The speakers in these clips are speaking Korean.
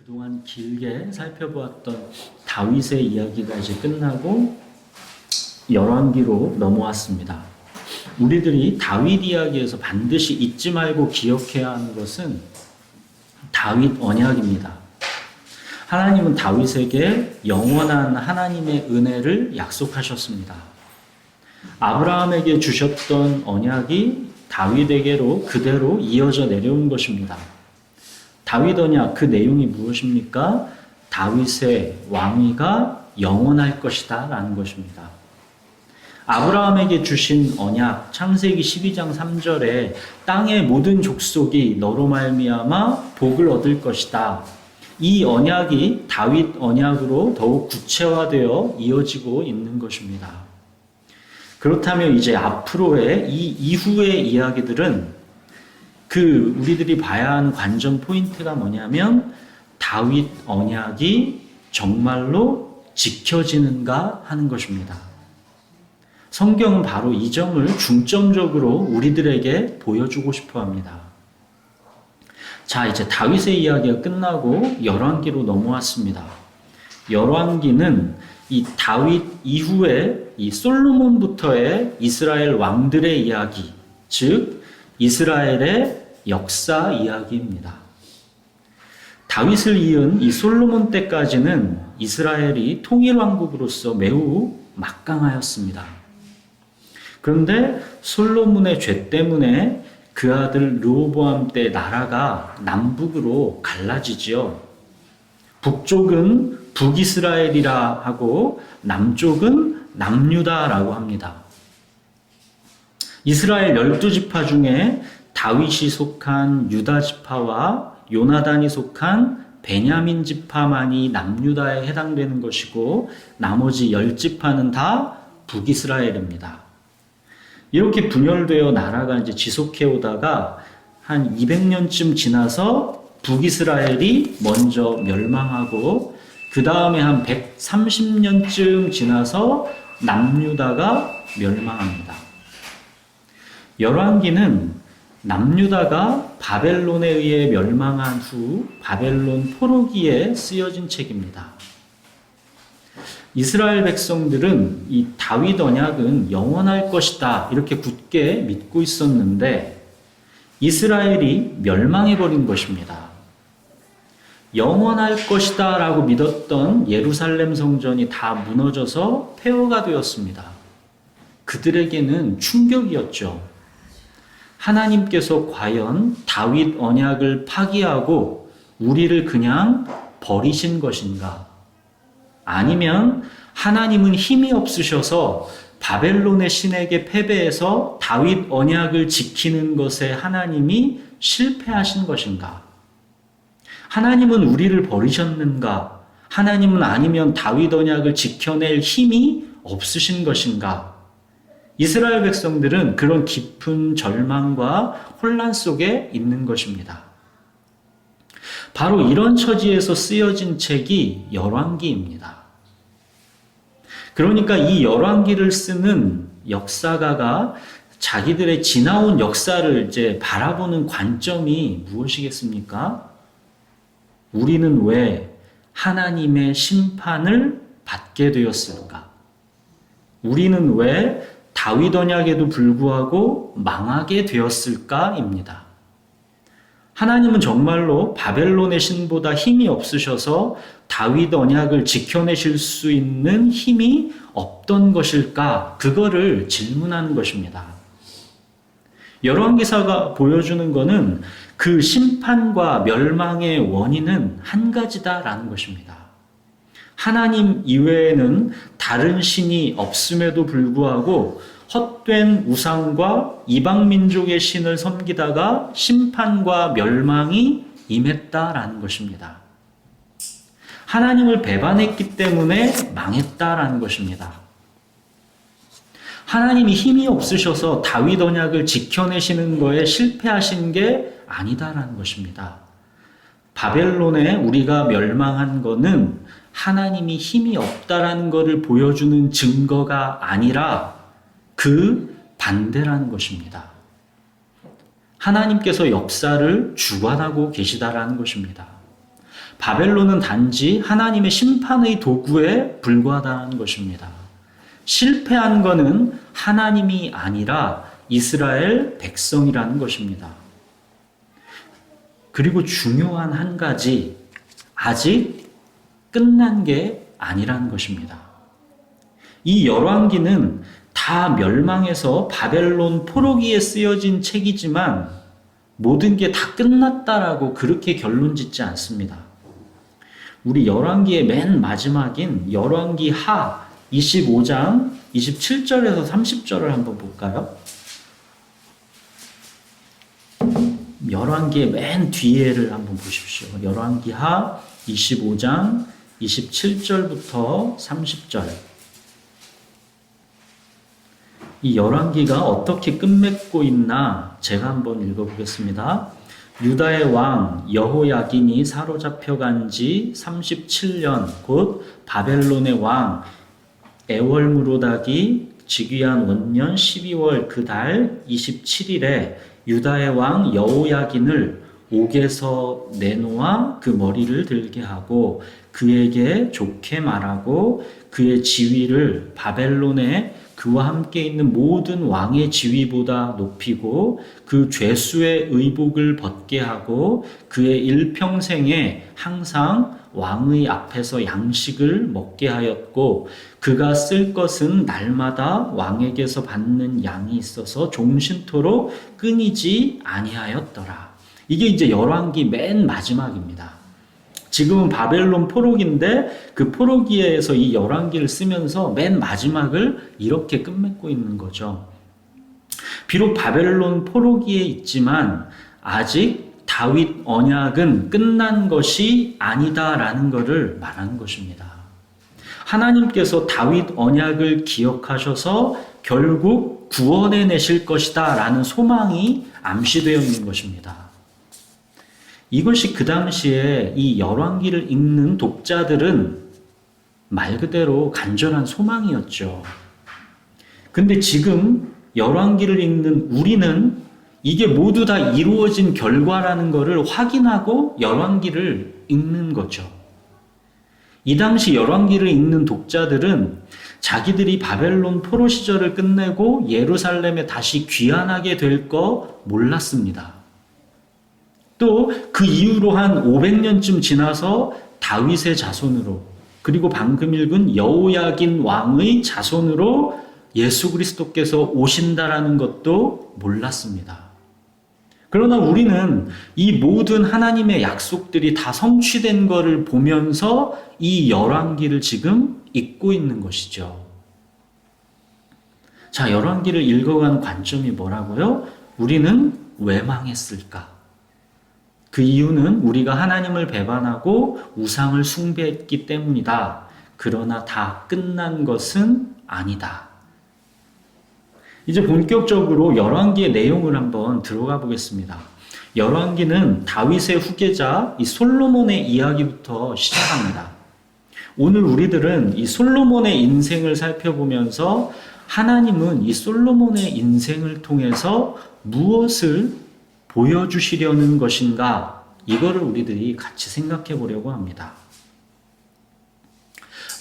그동안 길게 살펴보았던 다윗의 이야기가 이제 끝나고 열왕기로 넘어왔습니다. 우리들이 다윗 이야기에서 반드시 잊지 말고 기억해야 하는 것은 다윗 언약입니다. 하나님은 다윗에게 영원한 하나님의 은혜를 약속하셨습니다. 아브라함에게 주셨던 언약이 다윗에게로 그대로 이어져 내려온 것입니다. 다윗 언약 그 내용이 무엇입니까? 다윗의 왕위가 영원할 것이다 라는 것입니다. 아브라함에게 주신 언약 창세기 12장 3절에 땅의 모든 족속이 너로 말미암아 복을 얻을 것이다. 이 언약이 다윗 언약으로 더욱 구체화되어 이어지고 있는 것입니다. 그렇다면 이제 앞으로의 이 이후의 이야기들은 우리들이 봐야 하는 관전 포인트가 뭐냐면 다윗 언약이 정말로 지켜지는가 하는 것입니다. 성경은 바로 이 점을 중점적으로 우리들에게 보여주고 싶어 합니다. 자, 이제 다윗의 이야기가 끝나고 열왕기로 넘어왔습니다. 열왕기는 이 다윗 이후에 이 솔로몬부터의 이스라엘 왕들의 이야기, 즉 이스라엘의 역사 이야기입니다. 다윗을 이은 이 솔로몬 때까지는 이스라엘이 통일왕국으로서 매우 막강하였습니다. 그런데 솔로몬의 죄 때문에 그 아들 르호보암 때 나라가 남북으로 갈라지지요. 북쪽은 북이스라엘이라 하고 남쪽은 남유다라고 합니다. 이스라엘 12지파 중에 다윗이 속한 유다 지파와 요나단이 속한 베냐민 지파만이 남유다에 해당되는 것이고 나머지 10지파는 다 북이스라엘입니다. 이렇게 분열되어 나라가 이제 지속해 오다가 한 200년쯤 지나서 북이스라엘이 먼저 멸망하고 그 다음에 한 130년쯤 지나서 남유다가 멸망합니다. 열왕기는 남유다가 바벨론에 의해 멸망한 후 바벨론 포로기에 쓰여진 책입니다. 이스라엘 백성들은 이 다윗 언약은 영원할 것이다 이렇게 굳게 믿고 있었는데 이스라엘이 멸망해버린 것입니다. 영원할 것이다 라고 믿었던 예루살렘 성전이 다 무너져서 폐허가 되었습니다. 그들에게는 충격이었죠. 하나님께서 과연 다윗 언약을 파기하고 우리를 그냥 버리신 것인가? 아니면 하나님은 힘이 없으셔서 바벨론의 신에게 패배해서 다윗 언약을 지키는 것에 하나님이 실패하신 것인가? 하나님은 우리를 버리셨는가? 하나님은 아니면 다윗 언약을 지켜낼 힘이 없으신 것인가? 이스라엘 백성들은 그런 깊은 절망과 혼란 속에 있는 것입니다. 바로 이런 처지에서 쓰여진 책이 열왕기입니다. 그러니까 이 열왕기를 쓰는 역사가가 자기들의 지나온 역사를 이제 바라보는 관점이 무엇이겠습니까? 우리는 왜 하나님의 심판을 받게 되었을까? 우리는 왜 다윗 언약에도 불구하고 망하게 되었을까입니다. 하나님은 정말로 바벨론의 신보다 힘이 없으셔서 다윗 언약을 지켜내실 수 있는 힘이 없던 것일까? 그거를 질문하는 것입니다. 열왕기사가 보여주는 것은 그 심판과 멸망의 원인은 한 가지다라는 것입니다. 하나님 이외에는 다른 신이 없음에도 불구하고 헛된 우상과 이방민족의 신을 섬기다가 심판과 멸망이 임했다라는 것입니다. 하나님을 배반했기 때문에 망했다라는 것입니다. 하나님이 힘이 없으셔서 다윗 언약을 지켜내시는 거에 실패하신 게 아니다라는 것입니다. 바벨론에 우리가 멸망한 거는 하나님이 힘이 없다라는 것을 보여주는 증거가 아니라 그 반대라는 것입니다. 하나님께서 역사를 주관하고 계시다라는 것입니다. 바벨론은 단지 하나님의 심판의 도구에 불과하다는 것입니다. 실패한 것은 하나님이 아니라 이스라엘 백성이라는 것입니다. 그리고 중요한 한 가지, 아직 끝난 게 아니라는 것입니다. 이 열왕기는 다 멸망해서 바벨론 포로기에 쓰여진 책이지만 모든 게 다 끝났다라고 그렇게 결론 짓지 않습니다. 우리 열왕기의 맨 마지막인 열왕기 하 25장 27절에서 30절을 한번 볼까요? 열왕기의 맨 뒤에를 한번 보십시오. 열왕기 하 25장 27절부터 30절. 이 열왕기가 어떻게 끝맺고 있나 제가 한번 읽어보겠습니다. 유다의 왕 여호야긴이 사로잡혀간 지 37년 곧 바벨론의 왕 에월무로닥이 즉위한 원년 12월 그 달 27일에 유다의 왕 여호야긴을 옥에서 내놓아 그 머리를 들게 하고 그에게 좋게 말하고 그의 지위를 바벨론의 그와 함께 있는 모든 왕의 지위보다 높이고 그 죄수의 의복을 벗게 하고 그의 일평생에 항상 왕의 앞에서 양식을 먹게 하였고 그가 쓸 것은 날마다 왕에게서 받는 양이 있어서 종신토록 끊이지 아니하였더라. 이게 이제 열왕기 맨 마지막입니다. 지금은 바벨론 포로기인데 그 포로기에서 이 열왕기를 쓰면서 맨 마지막을 이렇게 끝맺고 있는 거죠. 비록 바벨론 포로기에 있지만 아직 다윗 언약은 끝난 것이 아니다라는 것을 말하는 것입니다. 하나님께서 다윗 언약을 기억하셔서 결국 구원해 내실 것이다 라는 소망이 암시되어 있는 것입니다. 이것이 그 당시에 이 열왕기를 읽는 독자들은 말 그대로 간절한 소망이었죠. 근데 지금 열왕기를 읽는 우리는 이게 모두 다 이루어진 결과라는 것을 확인하고 열왕기를 읽는 거죠. 이 당시 열왕기를 읽는 독자들은 자기들이 바벨론 포로 시절을 끝내고 예루살렘에 다시 귀환하게 될 거 몰랐습니다. 또 그 이후로 한 500년쯤 지나서 다윗의 자손으로 그리고 방금 읽은 여호야긴 왕의 자손으로 예수 그리스도께서 오신다라는 것도 몰랐습니다. 그러나 우리는 이 모든 하나님의 약속들이 다 성취된 것을 보면서 이 열왕기를 지금 읽고 있는 것이죠. 자, 열왕기를 읽어간 관점이 뭐라고요? 우리는 왜 망했을까? 그 이유는 우리가 하나님을 배반하고 우상을 숭배했기 때문이다. 그러나 다 끝난 것은 아니다. 이제 본격적으로 열왕기의 내용을 한번 들어가 보겠습니다. 열왕기는 다윗의 후계자 이 솔로몬의 이야기부터 시작합니다. 오늘 우리들은 이 솔로몬의 인생을 살펴보면서 하나님은 이 솔로몬의 인생을 통해서 무엇을 보여주시려는 것인가? 이거를 우리들이 같이 생각해 보려고 합니다.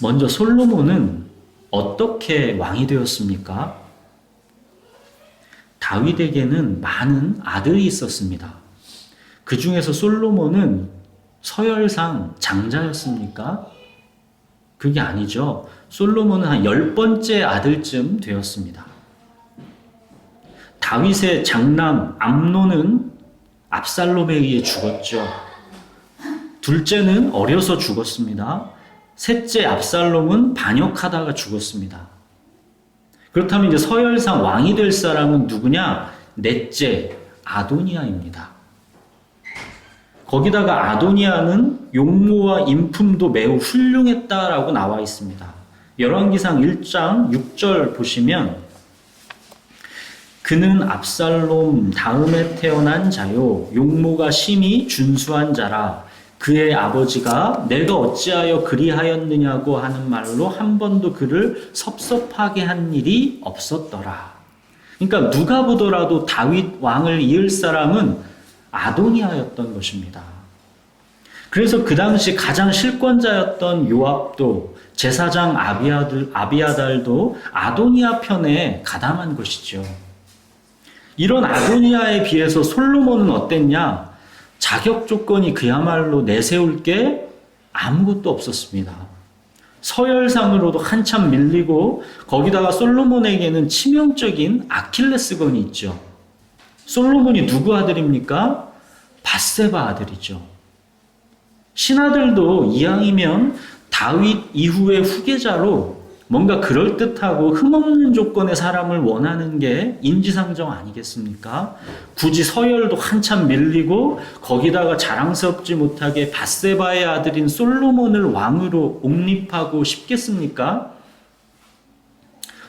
먼저 솔로몬은 어떻게 왕이 되었습니까? 다윗에게는 많은 아들이 있었습니다. 그 중에서 솔로몬은 서열상 장자였습니까? 그게 아니죠. 솔로몬은 한 10번째 아들쯤 되었습니다. 다윗의 장남 암논은 압살롬에 의해 죽었죠. 둘째는 어려서 죽었습니다. 셋째 압살롬은 반역하다가 죽었습니다. 그렇다면 이제 서열상 왕이 될 사람은 누구냐? 넷째 아도니아입니다. 거기다가 아도니아는 용모와 인품도 매우 훌륭했다라고 나와 있습니다. 열왕기상 1장 6절 보시면 그는 압살롬 다음에 태어난 자요 용모가 심히 준수한 자라 그의 아버지가 내가 어찌하여 그리하였느냐고 하는 말로 한 번도 그를 섭섭하게 한 일이 없었더라. 그러니까 누가 보더라도 다윗 왕을 이을 사람은 아도니아였던 것입니다. 그래서 그 당시 가장 실권자였던 요압도 제사장 아비아달도 아도니아 편에 가담한 것이죠. 이런 아도니아에 비해서 솔로몬은 어땠냐? 자격 조건이 그야말로 내세울 게 아무것도 없었습니다. 서열상으로도 한참 밀리고 거기다가 솔로몬에게는 치명적인 아킬레스건이 있죠. 솔로몬이 누구 아들입니까? 밧세바 아들이죠. 신하들도 이왕이면 다윗 이후의 후계자로 뭔가 그럴듯하고 흠없는 조건의 사람을 원하는 게 인지상정 아니겠습니까? 굳이 서열도 한참 밀리고 거기다가 자랑스럽지 못하게 밧세바의 아들인 솔로몬을 왕으로 옹립하고 싶겠습니까?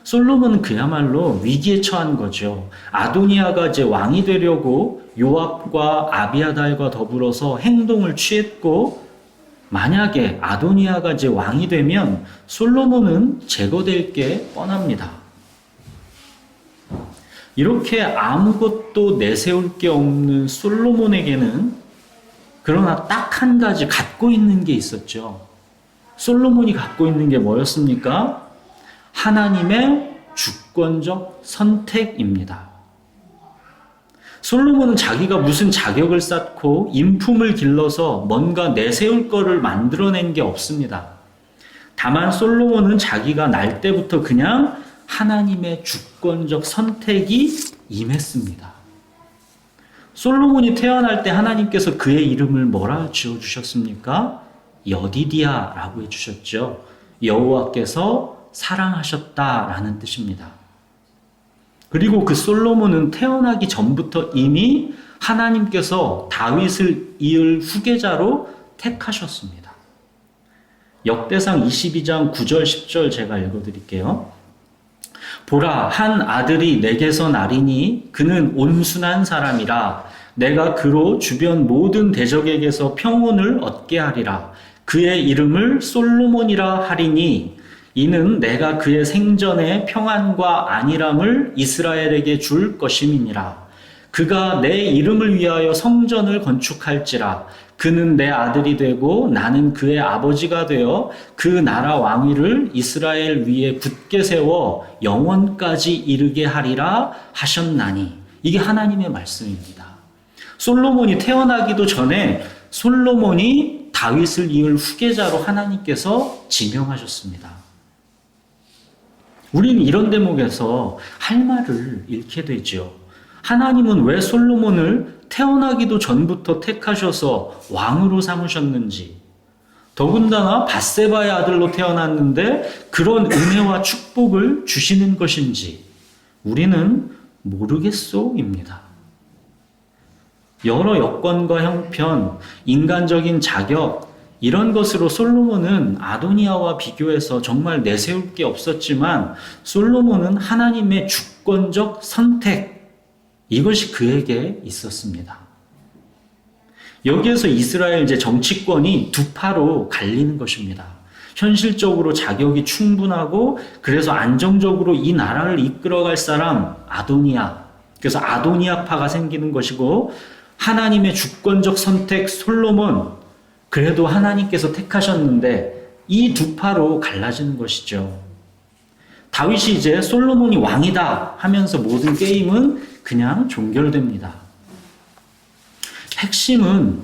솔로몬은 그야말로 위기에 처한 거죠. 아도니아가 이제 왕이 되려고 요압과 아비아달과 더불어서 행동을 취했고 만약에 아도니아가 이제 왕이 되면 솔로몬은 제거될 게 뻔합니다. 이렇게 아무것도 내세울 게 없는 솔로몬에게는 그러나 딱 한 가지 갖고 있는 게 있었죠. 솔로몬이 갖고 있는 게 뭐였습니까? 하나님의 주권적 선택입니다. 솔로몬은 자기가 무슨 자격을 쌓고 인품을 길러서 뭔가 내세울 거를 만들어낸 게 없습니다. 다만 솔로몬은 자기가 날 때부터 그냥 하나님의 주권적 선택이 임했습니다. 솔로몬이 태어날 때 하나님께서 그의 이름을 뭐라 지어주셨습니까? 여디디아라고 해주셨죠. 여호와께서 사랑하셨다라는 뜻입니다. 그리고 그 솔로몬은 태어나기 전부터 이미 하나님께서 다윗을 이을 후계자로 택하셨습니다. 역대상 22장 9절 10절 제가 읽어드릴게요. 보라, 한 아들이 내게서 나리니 그는 온순한 사람이라. 내가 그로 주변 모든 대적에게서 평온을 얻게 하리라. 그의 이름을 솔로몬이라 하리니 이는 내가 그의 생전에 평안과 안일함을 이스라엘에게 줄 것임이니라. 그가 내 이름을 위하여 성전을 건축할지라. 그는 내 아들이 되고 나는 그의 아버지가 되어 그 나라 왕위를 이스라엘 위에 굳게 세워 영원까지 이르게 하리라 하셨나니. 이게 하나님의 말씀입니다. 솔로몬이 태어나기도 전에 솔로몬이 다윗을 이을 후계자로 하나님께서 지명하셨습니다. 우리는 이런 대목에서 할 말을 잃게 되죠. 하나님은 왜 솔로몬을 태어나기도 전부터 택하셔서 왕으로 삼으셨는지, 더군다나 밧세바의 아들로 태어났는데 그런 은혜와 축복을 주시는 것인지 우리는 모르겠소입니다. 여러 여건과 형편, 인간적인 자격, 이런 것으로 솔로몬은 아도니아와 비교해서 정말 내세울 게 없었지만 솔로몬은 하나님의 주권적 선택, 이것이 그에게 있었습니다. 여기에서 이스라엘 이제 정치권이 두 파로 갈리는 것입니다. 현실적으로 자격이 충분하고 그래서 안정적으로 이 나라를 이끌어갈 사람 아도니아. 그래서 아도니아파가 생기는 것이고 하나님의 주권적 선택 솔로몬. 그래도 하나님께서 택하셨는데 이 두 파로 갈라지는 것이죠. 다윗이 이제 솔로몬이 왕이다 하면서 모든 게임은 그냥 종결됩니다. 핵심은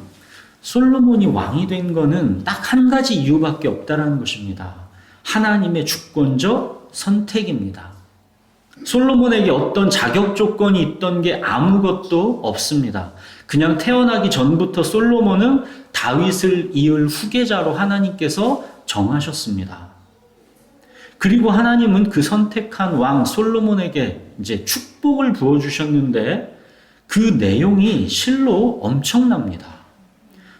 솔로몬이 왕이 된 거는 딱 한 가지 이유밖에 없다는 것입니다. 하나님의 주권적 선택입니다. 솔로몬에게 어떤 자격 조건이 있던 게 아무것도 없습니다. 그냥 태어나기 전부터 솔로몬은 다윗을 이을 후계자로 하나님께서 정하셨습니다. 그리고 하나님은 그 선택한 왕 솔로몬에게 이제 축복을 부어주셨는데 그 내용이 실로 엄청납니다.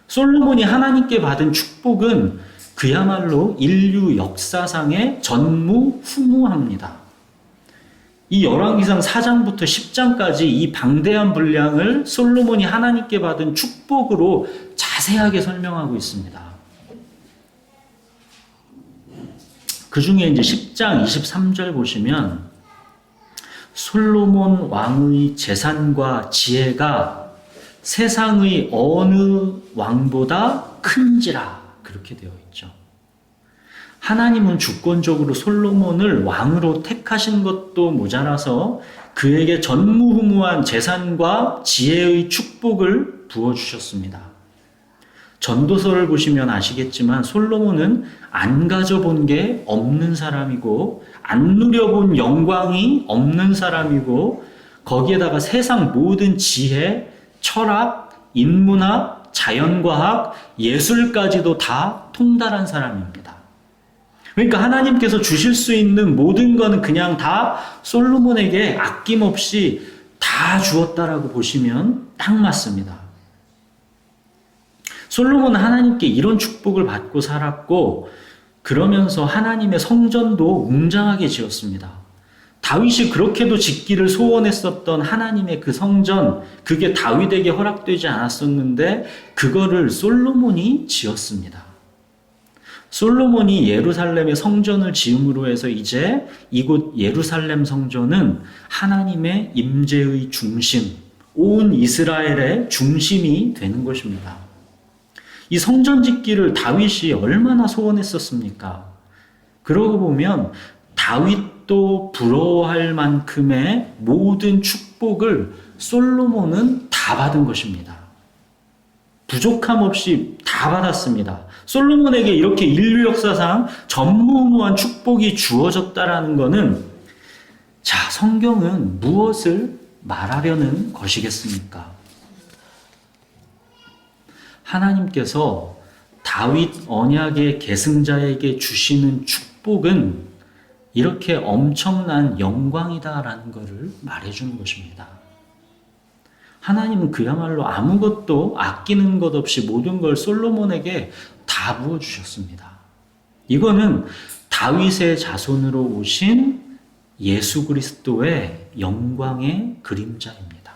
솔로몬이 하나님께 받은 축복은 그야말로 인류 역사상의 전무후무합니다. 이 열왕기상 4장부터 10장까지 이 방대한 분량을 솔로몬이 하나님께 받은 축복으로 자세하게 설명하고 있습니다. 그 중에 이제 10장 23절 보시면 솔로몬 왕의 재산과 지혜가 세상의 어느 왕보다 큰지라 그렇게 되어 있죠. 하나님은 주권적으로 솔로몬을 왕으로 택하신 것도 모자라서 그에게 전무후무한 재산과 지혜의 축복을 부어주셨습니다. 전도서를 보시면 아시겠지만 솔로몬은 안 가져본 게 없는 사람이고 안 누려본 영광이 없는 사람이고 거기에다가 세상 모든 지혜, 철학, 인문학, 자연과학, 예술까지도 다 통달한 사람입니다. 그러니까 하나님께서 주실 수 있는 모든 거는 그냥 다 솔로몬에게 아낌없이 다 주었다라고 보시면 딱 맞습니다. 솔로몬은 하나님께 이런 축복을 받고 살았고 그러면서 하나님의 성전도 웅장하게 지었습니다. 다윗이 그렇게도 짓기를 소원했었던 하나님의 그 성전, 그게 다윗에게 허락되지 않았었는데 그거를 솔로몬이 지었습니다. 솔로몬이 예루살렘의 성전을 지음으로 해서 이제 이곳 예루살렘 성전은 하나님의 임재의 중심, 온 이스라엘의 중심이 되는 것입니다. 이 성전 짓기를 다윗이 얼마나 소원했었습니까? 그러고 보면 다윗도 부러워할 만큼의 모든 축복을 솔로몬은 다 받은 것입니다. 부족함 없이 다 받았습니다. 솔로몬에게 이렇게 인류 역사상 전무후무한 축복이 주어졌다라는 것은 자, 성경은 무엇을 말하려는 것이겠습니까? 하나님께서 다윗 언약의 계승자에게 주시는 축복은 이렇게 엄청난 영광이다라는 것을 말해주는 것입니다. 하나님은 그야말로 아무것도 아끼는 것 없이 모든 걸 솔로몬에게 다 부어주셨습니다. 이거는 다윗의 자손으로 오신 예수 그리스도의 영광의 그림자입니다.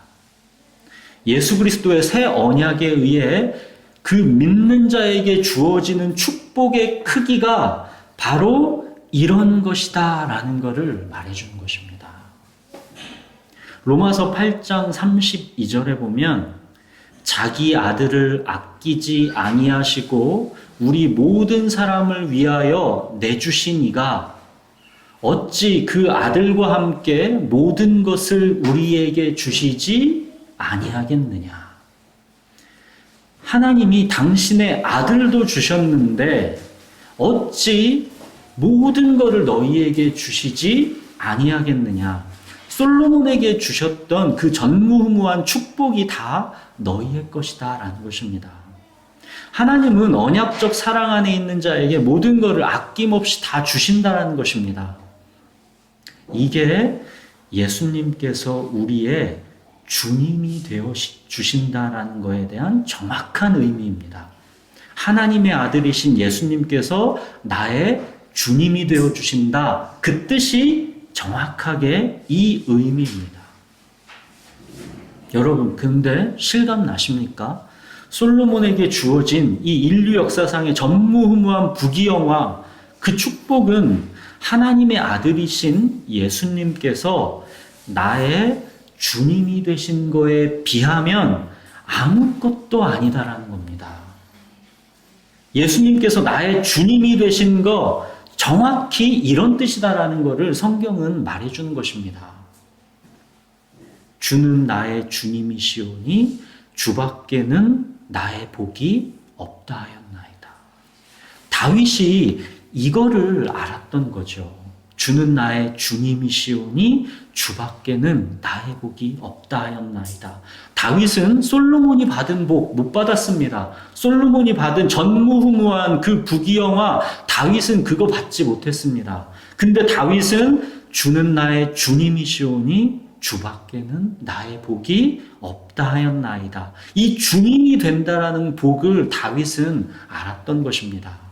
예수 그리스도의 새 언약에 의해 그 믿는 자에게 주어지는 축복의 크기가 바로 이런 것이다 라는 것을 말해주는 것입니다. 로마서 8장 32절에 보면 자기 아들을 아끼지 아니하시고 우리 모든 사람을 위하여 내주신 이가 어찌 그 아들과 함께 모든 것을 우리에게 주시지 아니하겠느냐. 하나님이 당신의 아들도 주셨는데 어찌 모든 것을 너희에게 주시지 아니하겠느냐. 솔로몬에게 주셨던 그 전무후무한 축복이 다 너희의 것이다 라는 것입니다. 하나님은 언약적 사랑 안에 있는 자에게 모든 것을 아낌없이 다 주신다라는 것입니다. 이게 예수님께서 우리의 주님이 되어 주신다라는 것에 대한 정확한 의미입니다. 하나님의 아들이신 예수님께서 나의 주님이 되어 주신다. 그 뜻이 정확하게 이 의미입니다. 여러분, 근데 실감 나십니까? 솔로몬에게 주어진 이 인류 역사상의 전무후무한 부귀영화, 그 축복은 하나님의 아들이신 예수님께서 나의 주님이 되신 거에 비하면 아무것도 아니다라는 겁니다. 예수님께서 나의 주님이 되신 거 정확히 이런 뜻이다라는 것을 성경은 말해주는 것입니다. 주는 나의 주님이시오니 주밖에는 나의 복이 없다 하였나이다. 다윗이 이거를 알았던 거죠. 주는 나의 주님이시오니 주밖에는 나의 복이 없다 하였나이다. 다윗은 솔로몬이 받은 복 못 받았습니다. 솔로몬이 받은 전무후무한 그 부귀영화, 다윗은 그거 받지 못했습니다. 근데 다윗은 주는 나의 주님이시오니 주밖에는 나의 복이 없다 하였나이다. 이 주님이 된다라는 복을 다윗은 알았던 것입니다.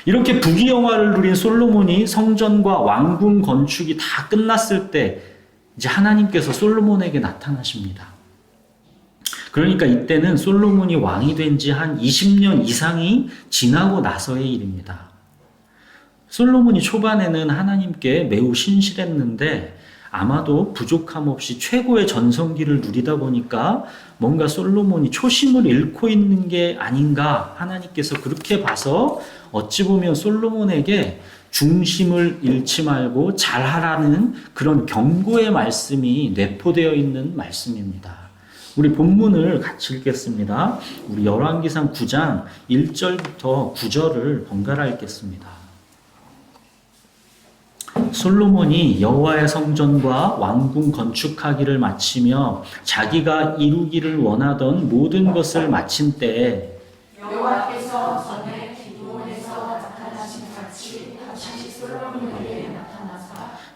이렇게 부귀영화를 누린 솔로몬이 성전과 왕궁 건축이 다 끝났을 때 이제 하나님께서 솔로몬에게 나타나십니다. 그러니까 이때는 솔로몬이 왕이 된 지 한 20년 이상이 지나고 나서의 일입니다. 솔로몬이 초반에는 하나님께 매우 신실했는데 아마도 부족함 없이 최고의 전성기를 누리다 보니까 뭔가 솔로몬이 초심을 잃고 있는 게 아닌가 하나님께서 그렇게 봐서 어찌 보면 솔로몬에게 중심을 잃지 말고 잘하라는 그런 경고의 말씀이 내포되어 있는 말씀입니다. 우리 본문을 같이 읽겠습니다. 우리 열왕기상 9장 1절부터 9절을 번갈아 읽겠습니다. 솔로몬이 여호와의 성전과 왕궁 건축하기를 마치며 자기가 이루기를 원하던 모든 것을 마친 때에 여호와께서 전에 기드온에서 나타나신 같이 다시 솔로몬에게 나타나사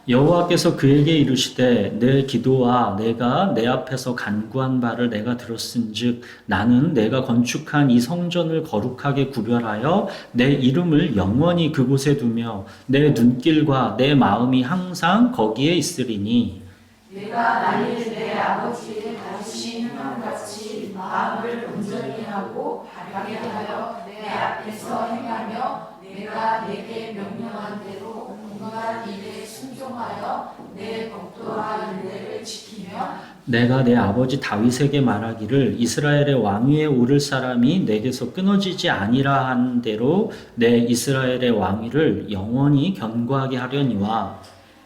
여호와께서 그에게 이르시되 내 기도와 내가 내 앞에서 간구한 바를 내가 들었은즉 나는 내가 건축한 이 성전을 거룩하게 구별하여 내 이름을 영원히 그곳에 두며 내 눈길과 내 마음이 항상 거기에 있으리니 내가 만일 내 아버지의 다르신 희망같이 마음을 온전히 하고 바르게 하여 내 앞에서 행하며 내가 내게 명령한 대로 온갖 일에 순종하여 내 법도와 율례를 지키며 내가 내 아버지 다윗에게 말하기를 이스라엘의 왕위에 오를 사람이 내게서 끊어지지 아니라 한 대로 내 이스라엘의 왕위를 영원히 견고하게 하려니와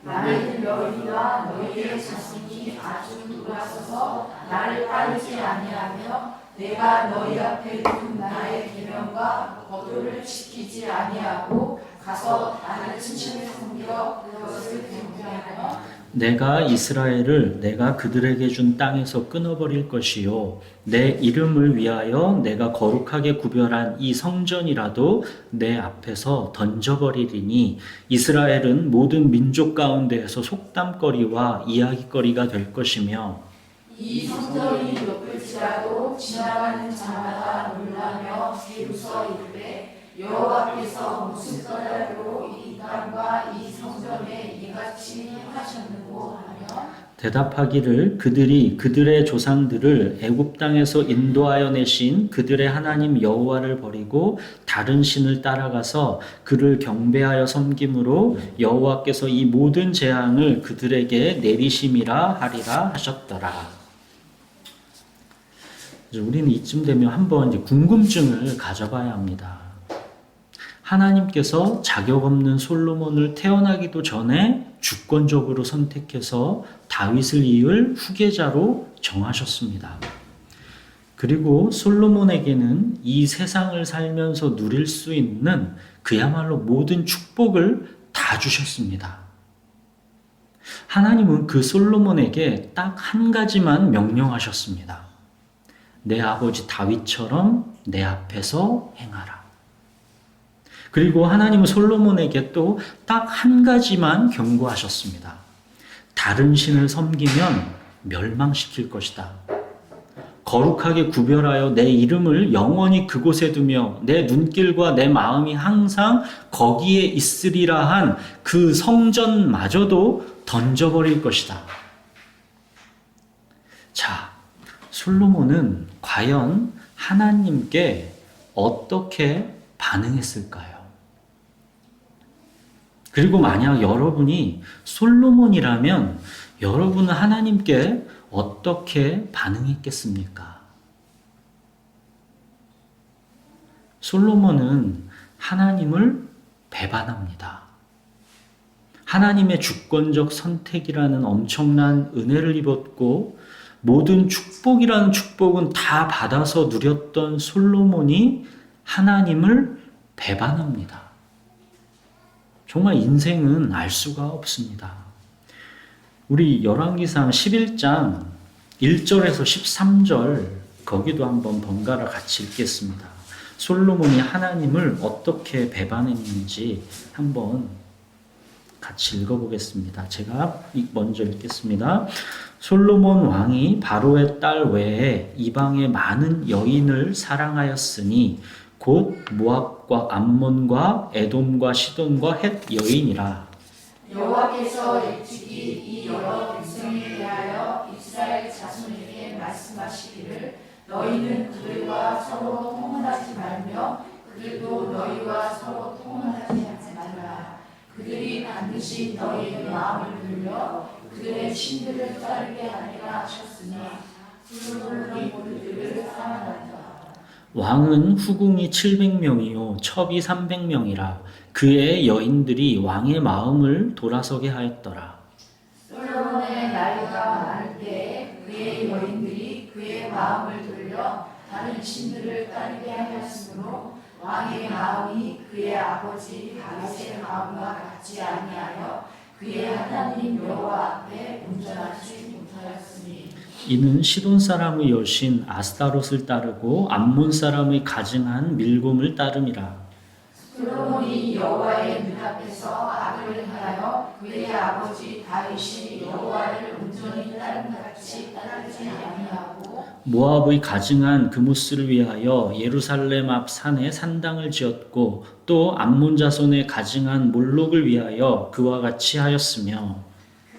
나는 너희와 너희의 자손이 아주 돌아서서 나를 따르지 아니하며 내가 너희 앞에 둔 나의 계명과 법도를 지키지 아니하고 가서 다른 신을 섬겨 그것을 경배하며 내가 이스라엘을 내가 그들에게 준 땅에서 끊어버릴 것이요 내 이름을 위하여 내가 거룩하게 구별한 이 성전이라도 내 앞에서 던져버리리니 이스라엘은 모든 민족 가운데에서 속담거리와 이야기거리가 될 것이며 이 성전이 높을지라도 지나가는 자마다 놀라며 비웃어 이르되 여호와께서 무슨 까닭으로 이 땅과 이 성전에 이같이 행하셨는고 하며 대답하기를 그들이 그들의 조상들을 애굽 땅에서 인도하여 내신 그들의 하나님 여호와를 버리고 다른 신을 따라가서 그를 경배하여 섬김으로 여호와께서 이 모든 재앙을 그들에게 내리심이라 하리라 하셨더라. 우리는 이쯤 되면 한번 이제 궁금증을 가져봐야 합니다. 하나님께서 자격 없는 솔로몬을 태어나기도 전에 주권적으로 선택해서 다윗을 이을 후계자로 정하셨습니다. 그리고 솔로몬에게는 이 세상을 살면서 누릴 수 있는 그야말로 모든 축복을 다 주셨습니다. 하나님은 그 솔로몬에게 딱 한 가지만 명령하셨습니다. 내 아버지 다윗처럼 내 앞에서 행하라. 그리고 하나님은 솔로몬에게 또 딱 한 가지만 경고하셨습니다. 다른 신을 섬기면 멸망시킬 것이다. 거룩하게 구별하여 내 이름을 영원히 그곳에 두며 내 눈길과 내 마음이 항상 거기에 있으리라 한 그 성전마저도 던져버릴 것이다. 자, 솔로몬은 과연 하나님께 어떻게 반응했을까요? 그리고 만약 여러분이 솔로몬이라면 여러분은 하나님께 어떻게 반응했겠습니까? 솔로몬은 하나님을 배반합니다. 하나님의 주권적 선택이라는 엄청난 은혜를 입었고 모든 축복이라는 축복은 다 받아서 누렸던 솔로몬이 하나님을 배반합니다. 정말 인생은 알 수가 없습니다. 우리 열왕기상 11장 1절에서 13절 거기도 한번 번갈아 같이 읽겠습니다. 솔로몬이 하나님을 어떻게 배반했는지 한번 같이 읽어보겠습니다. 제가 먼저 읽겠습니다. 솔로몬 왕이 바로의 딸 외에 이방의 많은 여인을 사랑하였으니 곧 모압과 암몬과 에돔과 시돈과 헷 여인이라. 여호와께서 일찍이 이 여러 백성에 대하여 이스라엘 자손에게 말씀하시기를 너희는 그들과 서로 통혼하지 말며 그들도 너희와 서로 통혼하지 말라. 그들이 반드시 너희의 마음을 돌려 그의 신들을 따르게 하리라 하셨으니 솔로몬이 그들을 사랑한다. 왕은 후궁이 700명이요 첩이 300명이라 그의 여인들이 왕의 마음을 돌아서게 하였더라. 솔로몬의 나이가 많을 때에 그의 여인들이 그의 마음을 돌려 다른 신들을 따르게 하였으므로 왕의 마음이 그의 아버지 다윗의 마음과 같지 아니하여 그의 하나님 여호와 앞에 온전하지 못하였으니 이는 시돈 사람의 여신 아스타롯을 따르고 암몬 사람의 가증한 밀곰을 따름이라. 솔로몬이 여호와의 눈 앞에서 악을 행하여 그의 아버지 다윗이 여호와를 온전히 따른 같이 따르지 아니하고 모압의 가증한 그무스를 위하여 예루살렘 앞 산에 산당을 지었고 또 암몬 자손의 가증한 몰록을 위하여 그와 같이 하였으며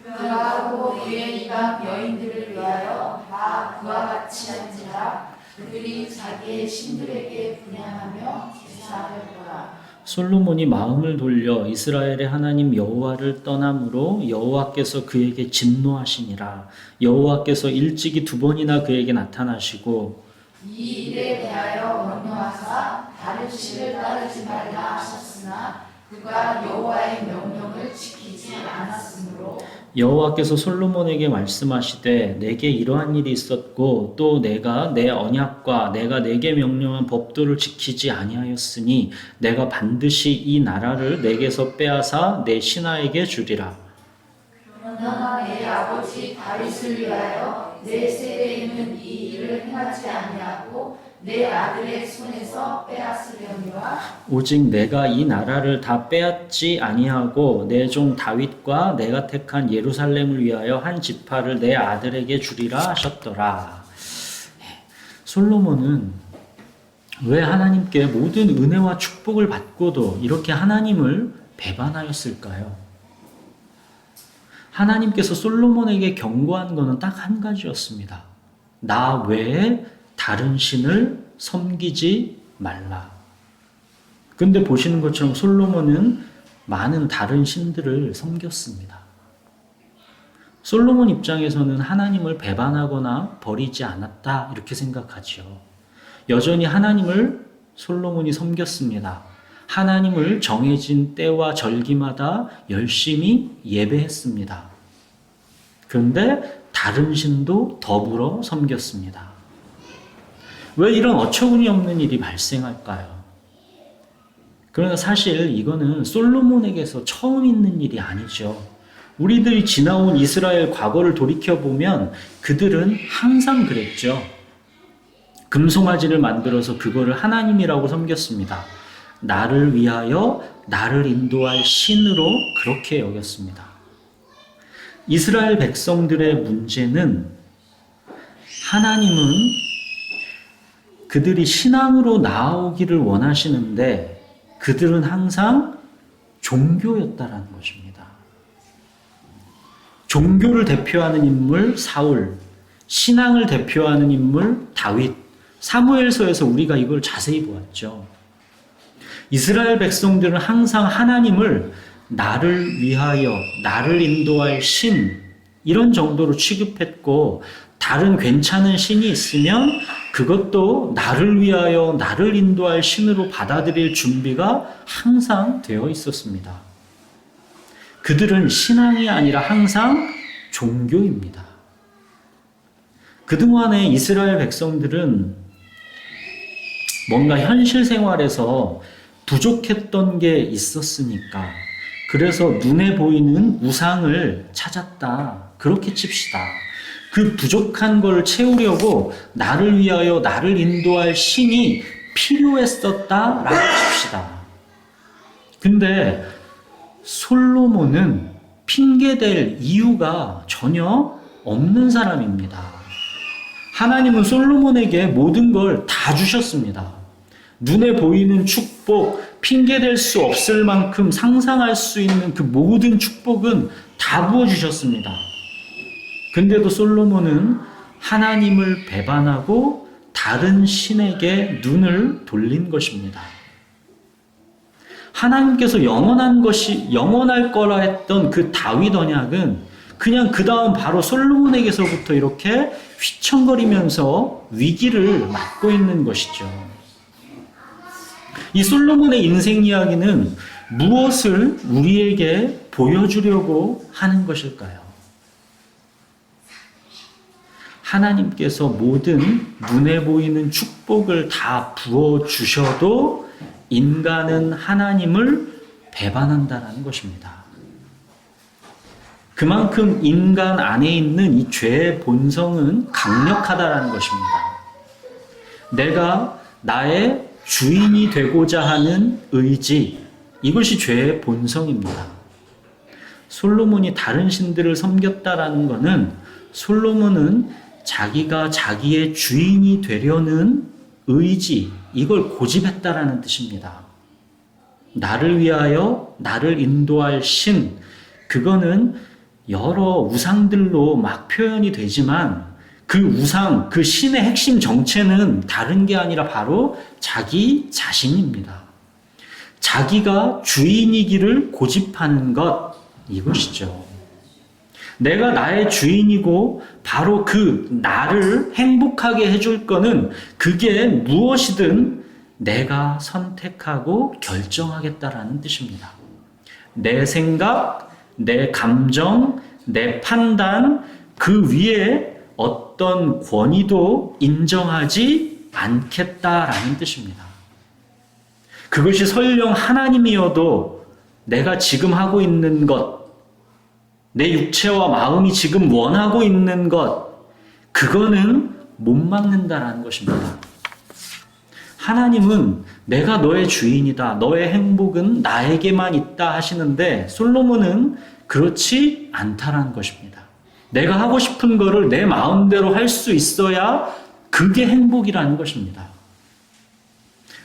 그하고 그의 이방 여인들을 위하여 다 그와 같이 한지라 그들이 자기의 신들에게 분양하며 제사하였더라. 솔로몬이 마음을 돌려 이스라엘의 하나님 여호와를 떠남으로 여호와께서 그에게 진노하시니라. 여호와께서 일찍이 2번이나 그에게 나타나시고 이 일에 대하여 명령하사 다른 신을 따르지 말라 하셨으나 그가 여호와의 명령을 지키지 않았으므로 여호와께서 솔로몬에게 말씀하시되 내게 이러한 일이 있었고 또 내가 내 언약과 내가 내게 명령한 법도를 지키지 아니하였으니 내가 반드시 이 나라를 내게서 빼앗아 내 신하에게 주리라. 그러나 내 아버지 다윗을 위하여 내 세대에는 이 일을 행하지 아니하고 내 아들의 손에서 빼앗으려니와 오직 내가 이 나라를 다 빼앗지 아니하고 내 종 다윗과 내가 택한 예루살렘을 위하여 한 지파를 내 아들에게 주리라 하셨더라. 솔로몬은 왜 하나님께 모든 은혜와 축복을 받고도 이렇게 하나님을 배반하였을까요? 하나님께서 솔로몬에게 경고한 것은 딱 한 가지였습니다. 나 외에 다른 신을 섬기지 말라. 근데 보시는 것처럼 솔로몬은 많은 다른 신들을 섬겼습니다. 솔로몬 입장에서는 하나님을 배반하거나 버리지 않았다 이렇게 생각하죠. 여전히 하나님을 솔로몬이 섬겼습니다. 하나님을 정해진 때와 절기마다 열심히 예배했습니다. 그런데 다른 신도 더불어 섬겼습니다. 왜 이런 어처구니 없는 일이 발생할까요? 그러나 사실 이거는 솔로몬에게서 처음 있는 일이 아니죠. 우리들이 지나온 이스라엘 과거를 돌이켜보면 그들은 항상 그랬죠. 금송아지를 만들어서 그거를 하나님이라고 섬겼습니다. 나를 위하여 나를 인도할 신으로 그렇게 여겼습니다. 이스라엘 백성들의 문제는 하나님은 그들이 신앙으로 나아오기를 원하시는데 그들은 항상 종교였다라는 것입니다. 종교를 대표하는 인물 사울, 신앙을 대표하는 인물 다윗, 사무엘서에서 우리가 이걸 자세히 보았죠. 이스라엘 백성들은 항상 하나님을 나를 위하여 나를 인도할 신 이런 정도로 취급했고 다른 괜찮은 신이 있으면 그것도 나를 위하여 나를 인도할 신으로 받아들일 준비가 항상 되어 있었습니다. 그들은 신앙이 아니라 항상 종교입니다. 그동안의 이스라엘 백성들은 뭔가 현실 생활에서 부족했던 게 있었으니까 그래서 눈에 보이는 우상을 찾았다. 그렇게 칩시다. 그 부족한 걸 채우려고 나를 위하여 나를 인도할 신이 필요했었다라고 칩시다. 근데 솔로몬은 핑계댈 이유가 전혀 없는 사람입니다. 하나님은 솔로몬에게 모든 걸 다 주셨습니다. 눈에 보이는 축복, 핑계댈 수 없을 만큼 상상할 수 있는 그 모든 축복은 다 부어주셨습니다. 근데도 솔로몬은 하나님을 배반하고 다른 신에게 눈을 돌린 것입니다. 하나님께서 영원한 것이 영원할 거라 했던 그 다윗 언약은 그냥 그 다음 바로 솔로몬에게서부터 이렇게 휘청거리면서 위기를 맞고 있는 것이죠. 이 솔로몬의 인생 이야기는 무엇을 우리에게 보여주려고 하는 것일까요? 하나님께서 모든 눈에 보이는 축복을 다 부어주셔도 인간은 하나님을 배반한다는 것입니다. 그만큼 인간 안에 있는 이 죄의 본성은 강력하다는 것입니다. 내가 나의 주인이 되고자 하는 의지, 이것이 죄의 본성입니다. 솔로몬이 다른 신들을 섬겼다라는 것은 솔로몬은 자기가 자기의 주인이 되려는 의지, 이걸 고집했다라는 뜻입니다. 나를 위하여 나를 인도할 신, 그거는 여러 우상들로 막 표현이 되지만 그 우상, 그 신의 핵심 정체는 다른 게 아니라 바로 자기 자신입니다. 자기가 주인이기를 고집하는 것, 이것이죠. 내가 나의 주인이고 바로 그 나를 행복하게 해줄 거는 그게 무엇이든 내가 선택하고 결정하겠다라는 뜻입니다. 내 생각, 내 감정, 내 판단, 그 위에 어떤 권위도 인정하지 않겠다라는 뜻입니다. 그것이 설령 하나님이어도 내가 지금 하고 있는 것, 내 육체와 마음이 지금 원하고 있는 것, 그거는 못 막는다라는 것입니다. 하나님은 내가 너의 주인이다. 너의 행복은 나에게만 있다 하시는데 솔로몬은 그렇지 않다라는 것입니다. 내가 하고 싶은 거를 내 마음대로 할 수 있어야 그게 행복이라는 것입니다.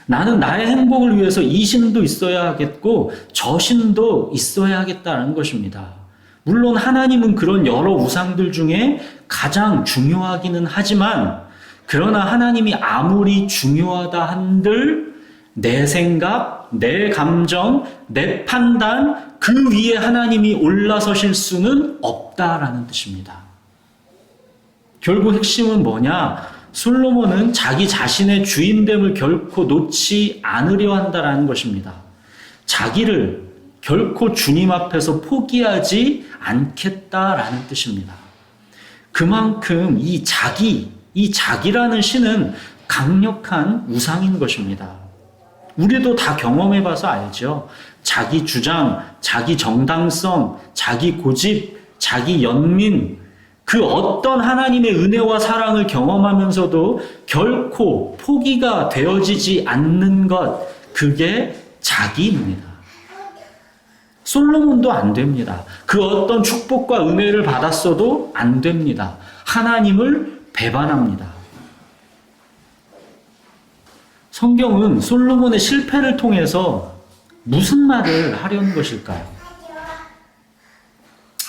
나는 나의 행복을 위해서 이 신도 있어야 하겠고 저 신도 있어야 하겠다는 것입니다. 물론 하나님은 그런 여러 우상들 중에 가장 중요하기는 하지만 그러나 하나님이 아무리 중요하다 한들 내 생각, 내 감정, 내 판단 그 위에 하나님이 올라서실 수는 없다라는 뜻입니다. 결국 핵심은 뭐냐? 솔로몬은 자기 자신의 주인됨을 결코 놓지 않으려 한다라는 것입니다. 자기를 결코 주님 앞에서 포기하지 않겠다라는 뜻입니다. 그만큼 이 자기라는 신은 강력한 우상인 것입니다. 우리도 다 경험해봐서 알죠. 자기 주장, 자기 정당성, 자기 고집, 자기 연민, 그 어떤 하나님의 은혜와 사랑을 경험하면서도 결코 포기가 되어지지 않는 것, 그게 자기입니다. 솔로몬도 안 됩니다. 그 어떤 축복과 은혜를 받았어도 안 됩니다. 하나님을 배반합니다. 성경은 솔로몬의 실패를 통해서 무슨 말을 하려는 것일까요?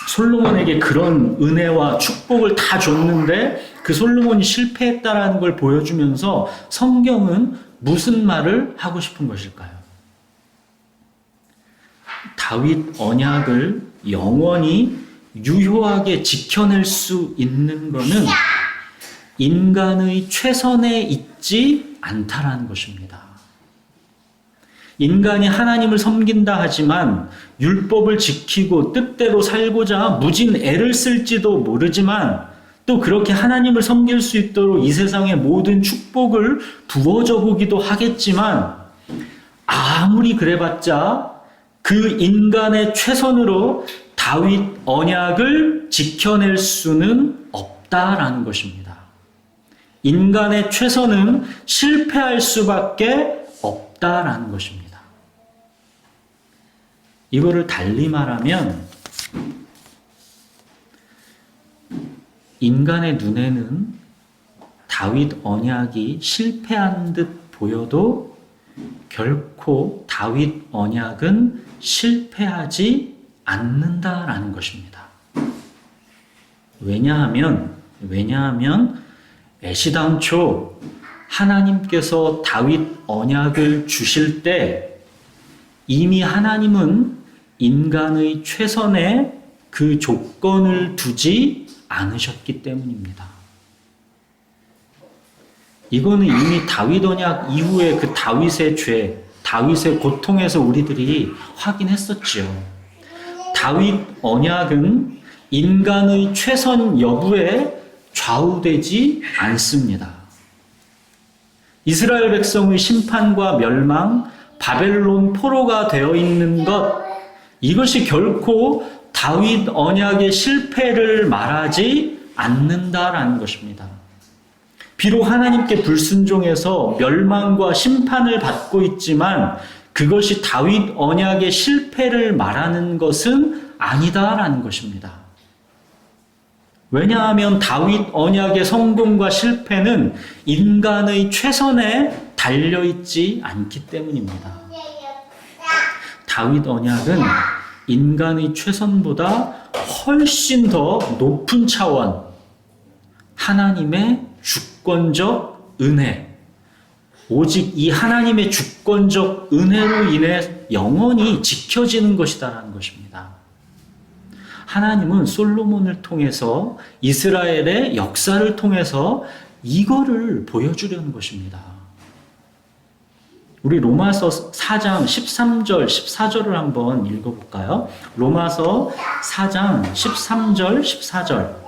솔로몬에게 그런 은혜와 축복을 다 줬는데 그 솔로몬이 실패했다라는 걸 보여주면서 성경은 무슨 말을 하고 싶은 것일까요? 다윗 언약을 영원히 유효하게 지켜낼 수 있는 것은 인간의 최선에 있지 않다라는 것입니다. 인간이 하나님을 섬긴다 하지만 율법을 지키고 뜻대로 살고자 무진 애를 쓸지도 모르지만 또 그렇게 하나님을 섬길 수 있도록 이 세상의 모든 축복을 부어줘 보기도 하겠지만 아무리 그래봤자 그 인간의 최선으로 다윗 언약을 지켜낼 수는 없다라는 것입니다. 인간의 최선은 실패할 수밖에 없다라는 것입니다. 이거를 달리 말하면 인간의 눈에는 다윗 언약이 실패한 듯 보여도 결코 다윗 언약은 실패하지 않는다라는 것입니다. 왜냐하면 애시당초 하나님께서 다윗 언약을 주실 때 이미 하나님은 인간의 최선에 그 조건을 두지 않으셨기 때문입니다. 이거는 이미 다윗 언약 이후에 그 다윗의 죄, 다윗의 고통에서 우리들이 확인했었죠. 다윗 언약은 인간의 최선 여부에 좌우되지 않습니다. 이스라엘 백성의 심판과 멸망, 바벨론 포로가 되어 있는 것, 이것이 결코 다윗 언약의 실패를 말하지 않는다라는 것입니다. 비록 하나님께 불순종해서 멸망과 심판을 받고 있지만 그것이 다윗 언약의 실패를 말하는 것은 아니다라는 것입니다. 왜냐하면 다윗 언약의 성공과 실패는 인간의 최선에 달려있지 않기 때문입니다. 다윗 언약은 인간의 최선보다 훨씬 더 높은 차원, 하나님의 주권적 은혜, 오직 이 하나님의 주권적 은혜로 인해 영원히 지켜지는 것이다라는 것입니다. 하나님은 솔로몬을 통해서 이스라엘의 역사를 통해서 이거를 보여주려는 것입니다. 우리 로마서 4장 13절, 14절을 한번 읽어볼까요? 로마서 4장 13절, 14절.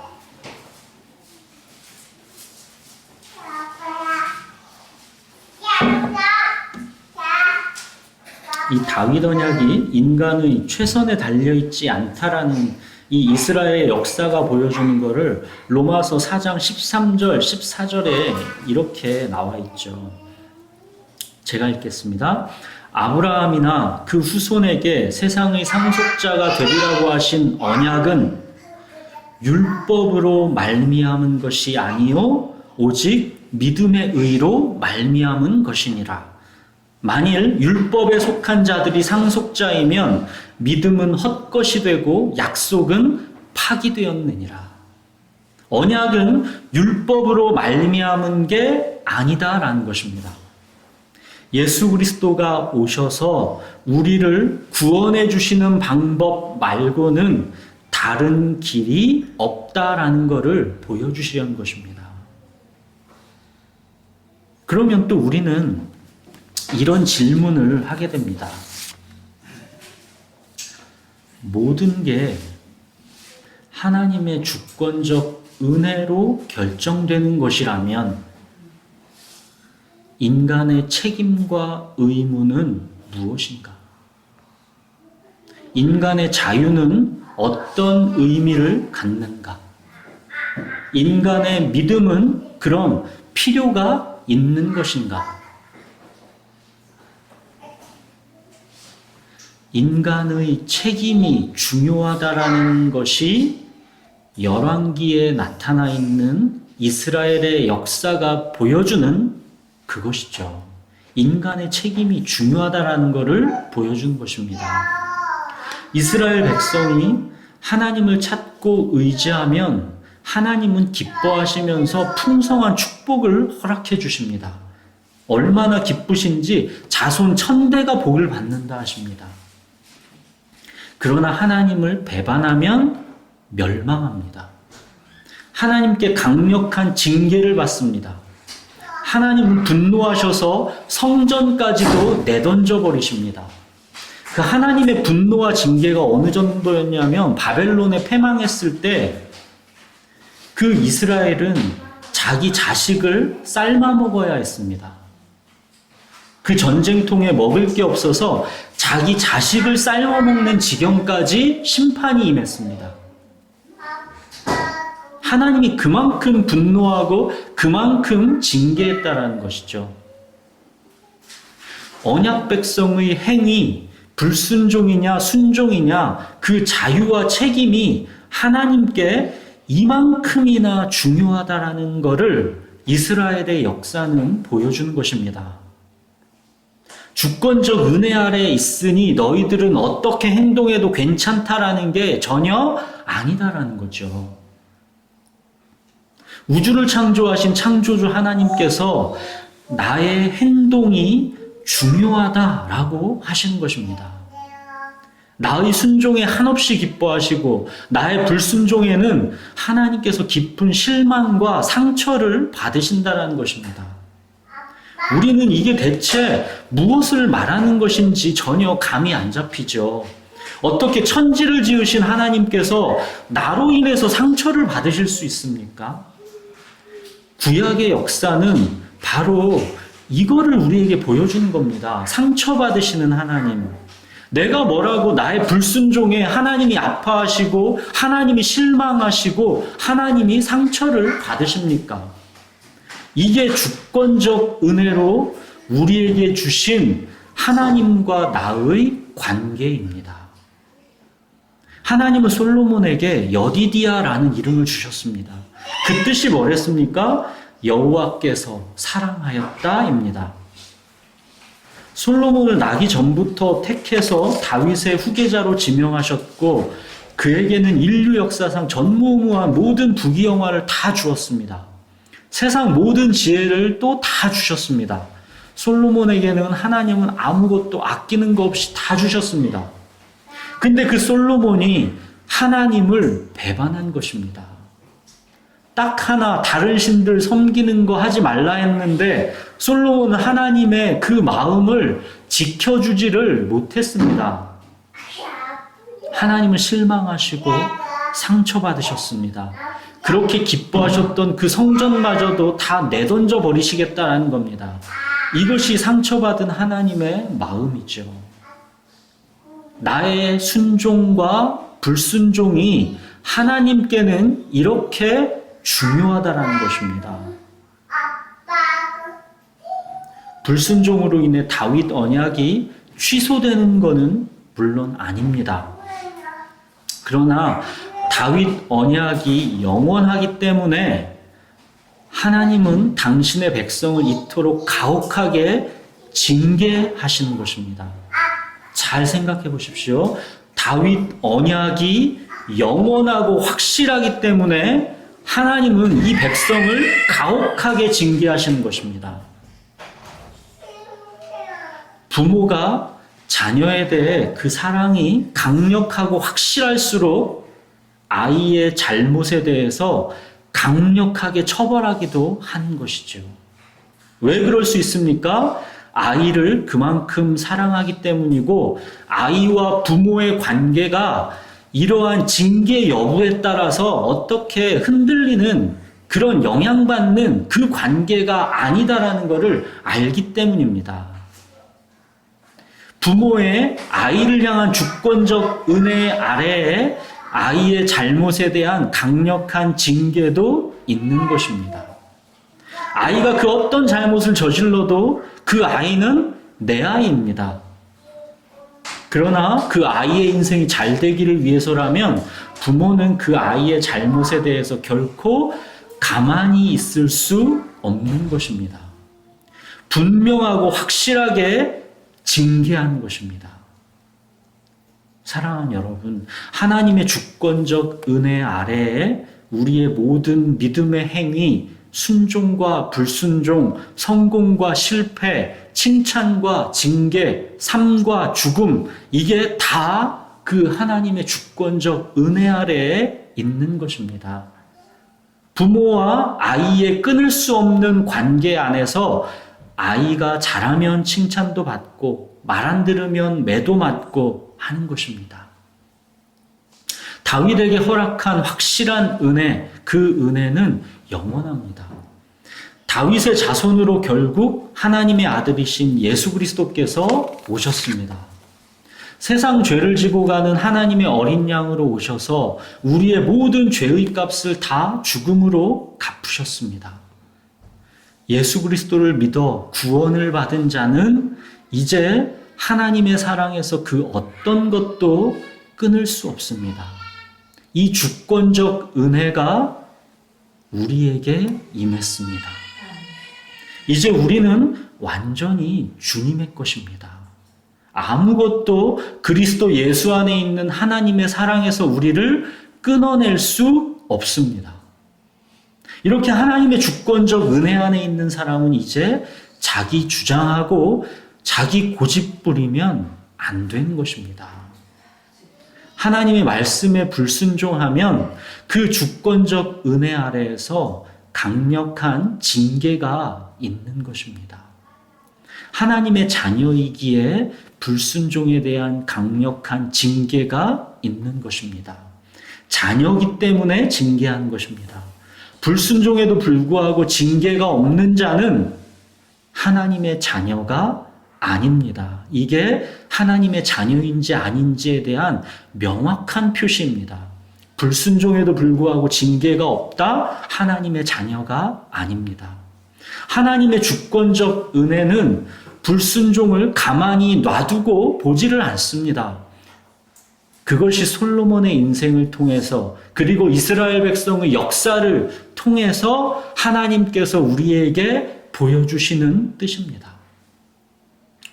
이 다윗 언약이 인간의 최선에 달려있지 않다라는 이 이스라엘의 역사가 보여주는 것을 로마서 4장 13절, 14절에 이렇게 나와 있죠. 제가 읽겠습니다. 아브라함이나 그 후손에게 세상의 상속자가 되리라고 하신 언약은 율법으로 말미암은 것이 아니요 오직 믿음의 의로 말미암은 것이니라. 만일 율법에 속한 자들이 상속자이면 믿음은 헛것이 되고 약속은 파기되었느니라. 언약은 율법으로 말미암은 게 아니다라는 것입니다. 예수 그리스도가 오셔서 우리를 구원해 주시는 방법 말고는 다른 길이 없다라는 것을 보여주시려는 것입니다. 그러면 또 우리는 이런 질문을 하게 됩니다. 모든 게 하나님의 주권적 은혜로 결정되는 것이라면 인간의 책임과 의무는 무엇인가? 인간의 자유는 어떤 의미를 갖는가? 인간의 믿음은 그럼 필요가 있는 것인가? 인간의 책임이 중요하다라는 것이 열왕기에 나타나 있는 이스라엘의 역사가 보여주는 그것이죠. 인간의 책임이 중요하다라는 것을 보여주는 것입니다. 이스라엘 백성이 하나님을 찾고 의지하면 하나님은 기뻐하시면서 풍성한 축복을 허락해 주십니다. 얼마나 기쁘신지 자손 1000대가 복을 받는다 하십니다. 그러나 하나님을 배반하면 멸망합니다. 하나님께 강력한 징계를 받습니다. 하나님은 분노하셔서 성전까지도 내던져 버리십니다. 그 하나님의 분노와 징계가 어느 정도였냐면 바벨론에 패망했을 때 그 이스라엘은 자기 자식을 삶아 먹어야 했습니다. 그 전쟁통에 먹을 게 없어서 자기 자식을 삶아 먹는 지경까지 심판이 임했습니다. 하나님이 그만큼 분노하고 그만큼 징계했다라는 것이죠. 언약 백성의 행위, 불순종이냐 순종이냐 그 자유와 책임이 하나님께 이만큼이나 중요하다라는 것을 이스라엘의 역사는 보여주는 것입니다. 주권적 은혜 아래에 있으니 너희들은 어떻게 행동해도 괜찮다라는 게 전혀 아니다라는 거죠. 우주를 창조하신 창조주 하나님께서 나의 행동이 중요하다라고 하시는 것입니다. 나의 순종에 한없이 기뻐하시고 나의 불순종에는 하나님께서 깊은 실망과 상처를 받으신다는 것입니다. 우리는 이게 대체 무엇을 말하는 것인지 전혀 감이 안 잡히죠. 어떻게 천지를 지으신 하나님께서 나로 인해서 상처를 받으실 수 있습니까? 구약의 역사는 바로 이거를 우리에게 보여주는 겁니다. 상처받으시는 하나님. 내가 뭐라고 나의 불순종에 하나님이 아파하시고 하나님이 실망하시고 하나님이 상처를 받으십니까? 이게 주권적 은혜로 우리에게 주신 하나님과 나의 관계입니다. 하나님은 솔로몬에게 여디디아라는 이름을 주셨습니다. 그 뜻이 뭐랬습니까? 여호와께서 사랑하였다입니다. 솔로몬을 나기 전부터 택해서 다윗의 후계자로 지명하셨고 그에게는 인류 역사상 전무후무한 모든 부귀영화를 다 주었습니다. 세상 모든 지혜를 또 다 주셨습니다. 솔로몬에게는 하나님은 아무것도 아끼는 거 없이 다 주셨습니다. 근데 그 솔로몬이 하나님을 배반한 것입니다. 딱 하나 다른 신들 섬기는 거 하지 말라 했는데 솔로몬은 하나님의 그 마음을 지켜주지를 못했습니다. 하나님은 실망하시고 상처받으셨습니다. 그렇게 기뻐하셨던 그 성전마저도 다 내던져 버리시겠다라는 겁니다. 이것이 상처받은 하나님의 마음이죠. 나의 순종과 불순종이 하나님께는 이렇게 중요하다라는 것입니다. 불순종으로 인해 다윗 언약이 취소되는 것은 물론 아닙니다. 그러나 다윗 언약이 영원하기 때문에 하나님은 당신의 백성을 이토록 가혹하게 징계하시는 것입니다. 잘 생각해 보십시오. 다윗 언약이 영원하고 확실하기 때문에 하나님은 이 백성을 가혹하게 징계하시는 것입니다. 부모가 자녀에 대해 그 사랑이 강력하고 확실할수록 아이의 잘못에 대해서 강력하게 처벌하기도 하는 것이죠. 왜 그럴 수 있습니까? 아이를 그만큼 사랑하기 때문이고 아이와 부모의 관계가 이러한 징계 여부에 따라서 어떻게 흔들리는 그런 영향받는 그 관계가 아니다라는 것을 알기 때문입니다. 부모의 아이를 향한 주권적 은혜 아래에 아이의 잘못에 대한 강력한 징계도 있는 것입니다. 아이가 그 어떤 잘못을 저질러도 그 아이는 내 아이입니다. 그러나 그 아이의 인생이 잘 되기를 위해서라면 부모는 그 아이의 잘못에 대해서 결코 가만히 있을 수 없는 것입니다. 분명하고 확실하게 징계하는 것입니다. 사랑하는 여러분, 하나님의 주권적 은혜 아래에 우리의 모든 믿음의 행위, 순종과 불순종, 성공과 실패, 칭찬과 징계, 삶과 죽음, 이게 다 그 하나님의 주권적 은혜 아래에 있는 것입니다. 부모와 아이의 끊을 수 없는 관계 안에서 아이가 잘하면 칭찬도 받고 말 안 들으면 매도 맞고 하는 것입니다. 다윗에게 허락한 확실한 은혜, 그 은혜는 영원합니다. 다윗의 자손으로 결국 하나님의 아들이신 예수 그리스도께서 오셨습니다. 세상 죄를 지고 가는 하나님의 어린 양으로 오셔서 우리의 모든 죄의 값을 다 죽음으로 갚으셨습니다. 예수 그리스도를 믿어 구원을 받은 자는 이제 하나님의 사랑에서 그 어떤 것도 끊을 수 없습니다. 이 주권적 은혜가 우리에게 임했습니다. 이제 우리는 완전히 주님의 것입니다. 아무것도 그리스도 예수 안에 있는 하나님의 사랑에서 우리를 끊어낼 수 없습니다. 이렇게 하나님의 주권적 은혜 안에 있는 사람은 이제 자기 주장하고 자기 고집 부리면 안 되는 것입니다. 하나님의 말씀에 불순종하면 그 주권적 은혜 아래에서 강력한 징계가 있는 것입니다. 하나님의 자녀이기에 불순종에 대한 강력한 징계가 있는 것입니다. 자녀이기 때문에 징계한 것입니다. 불순종에도 불구하고 징계가 없는 자는 하나님의 자녀가 아닙니다. 이게 하나님의 자녀인지 아닌지에 대한 명확한 표시입니다. 불순종에도 불구하고 징계가 없다? 하나님의 자녀가 아닙니다. 하나님의 주권적 은혜는 불순종을 가만히 놔두고 보지를 않습니다. 그것이 솔로몬의 인생을 통해서 그리고 이스라엘 백성의 역사를 통해서 하나님께서 우리에게 보여주시는 뜻입니다.